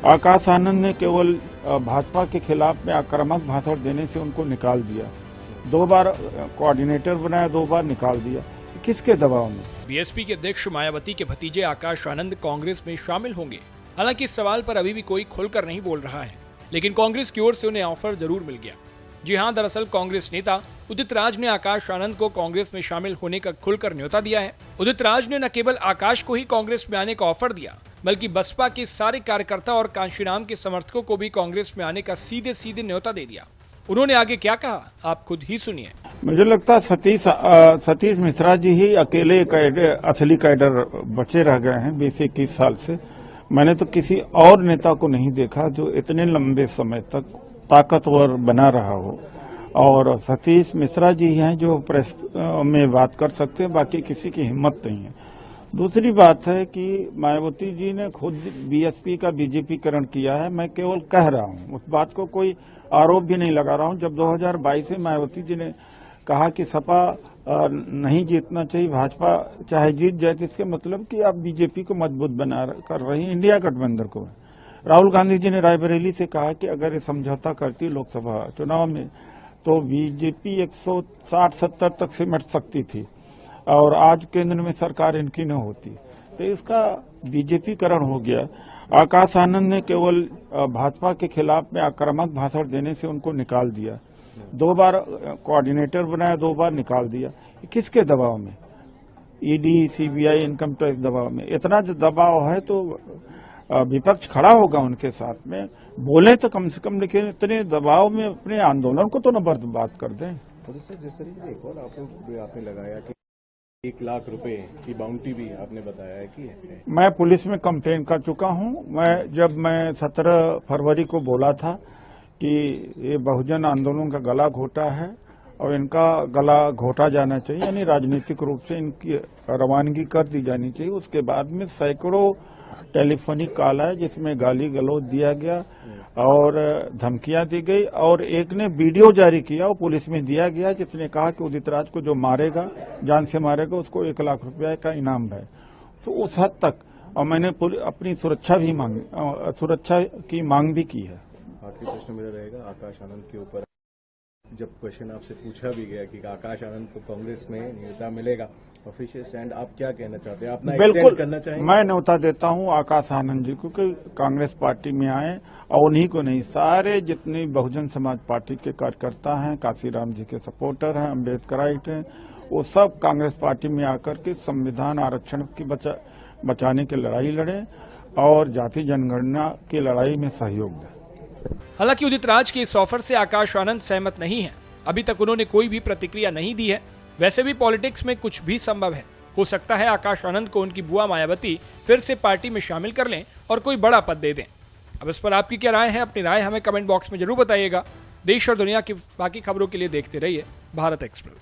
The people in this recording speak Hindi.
आकाश आनंद ने केवल भाजपा के खिलाफ में आक्रामक भाषण देने से उनको निकाल दिया। 2 बार कोऑर्डिनेटर बनाया, 2 बार निकाल दिया। किसके दबाव में? बीएसपी के अध्यक्ष मायावती के भतीजे आकाश आनंद कांग्रेस में शामिल होंगे। हालांकि इस सवाल पर अभी भी कोई खुलकर नहीं बोल रहा है, लेकिन कांग्रेस की ओर से उन्हें ऑफर जरूर मिल गया। जी हां, दरअसल कांग्रेस नेता उदित राज ने आकाश आनंद को कांग्रेस में शामिल होने का खुलकर न्योता दिया है। उदित राज ने न केवल आकाश को ही कांग्रेस में आने का ऑफर दिया, बल्कि बसपा के सारे कार्यकर्ता और कांशीराम के समर्थकों को भी कांग्रेस में आने का सीधे सीधे न्योता दे दिया। उन्होंने आगे क्या कहा, आप खुद ही सुनिए। मुझे लगता है सतीश मिश्रा जी ही अकेले असली कैडर बचे रह गए हैं 20-21 साल से। मैंने तो किसी और नेता को नहीं देखा जो इतने लंबे समय तक ताकतवर बना रहा हो, और सतीश मिश्रा जी हैं जो प्रेस में बात कर सकते हैं, बाकी किसी की हिम्मत नहीं है। दूसरी बात है कि मायावती जी ने खुद बीएसपी का बीजेपीकरण किया है। मैं केवल कह रहा हूं, उस बात को कोई आरोप भी नहीं लगा रहा हूं। जब 2022 में मायावती जी ने कहा कि सपा नहीं जीतना चाहिए, भाजपा चाहे जीत जाए, तो इसके मतलब कि आप बीजेपी को मजबूत बना कर रही हैं, इंडिया गठबंधन को। राहुल गांधी जी ने रायबरेली से कहा कि अगर ये समझौता करती लोकसभा चुनाव में तो बीजेपी 160-70 तक सिमट सकती थी, और आज केंद्र में सरकार इनकी न होती, तो इसका बीजेपीकरण हो गया। आकाश आनंद ने केवल भाजपा के खिलाफ में आक्रामक भाषण देने से उनको निकाल दिया। 2 बार कोऑर्डिनेटर बनाया, 2 बार निकाल दिया। किसके दबाव में? ईडी, सीबीआई, इनकम टैक्स दबाव में। इतना जो दबाव है तो विपक्ष खड़ा होगा उनके साथ में, बोले तो कम से कम, लेकिन इतने दबाव में अपने आंदोलन को तो न बर्बाद कर दें। जिस तरीके से एक और आपने लगाया कि 1 लाख रुपए की बाउंटी भी आपने बताया है कि मैं पुलिस में कंप्लेन कर चुका हूं। जब मैं 17 फरवरी को बोला था कि ये बहुजन आंदोलन का गला घोटा है और इनका गला घोटा जाना चाहिए, यानी राजनीतिक रूप से इनकी रवानगी कर दी जानी चाहिए। उसके बाद में सैकड़ों टेलीफोनिक कॉल आए जिसमें गाली गलौज दिया गया और धमकियां दी गई, और एक ने वीडियो जारी किया, वो पुलिस में दिया गया, जिसने कहा कि उदित राज को जो मारेगा, जान से मारेगा, उसको 1 लाख रुपए का इनाम है। तो उस हद तक, और मैंने अपनी सुरक्षा की मांग भी की है। आखिरी प्रश्न मेरा रहेगा आकाश आनंद के ऊपर। जब क्वेश्चन आपसे पूछा भी गया कि आकाश आनंद को कांग्रेस में न्योता मिलेगा, ऑफिशियल स्टैंड आप क्या कहना चाहते हैं? अपना बिल्कुल करना चाहेंगे? मैं न्योता देता हूं आकाश आनंद जी को कि कांग्रेस पार्टी में आए, और उन्हीं को नहीं, सारे जितने बहुजन समाज पार्टी के कार्यकर्ता हैं, काशीराम जी के सपोर्टर हैं, अम्बेडकराइट हैं, वो सब कांग्रेस पार्टी में आकर के संविधान आरक्षण की बचाने की लड़ाई लड़े और जाति जनगणना की लड़ाई में सहयोग दें। हालांकि उदित राज के इस ऑफर से आकाश आनंद सहमत नहीं है। अभी तक उन्होंने कोई भी प्रतिक्रिया नहीं दी है। वैसे भी पॉलिटिक्स में कुछ भी संभव है। हो सकता है आकाश आनंद को उनकी बुआ मायावती फिर से पार्टी में शामिल कर लें और कोई बड़ा पद दे दें। अब इस पर आपकी क्या राय है? अपनी राय हमें कमेंट बॉक्स में जरूर बताइएगा। देश और दुनिया की बाकी खबरों के लिए देखते रहिए भारत एक्सप्रेस।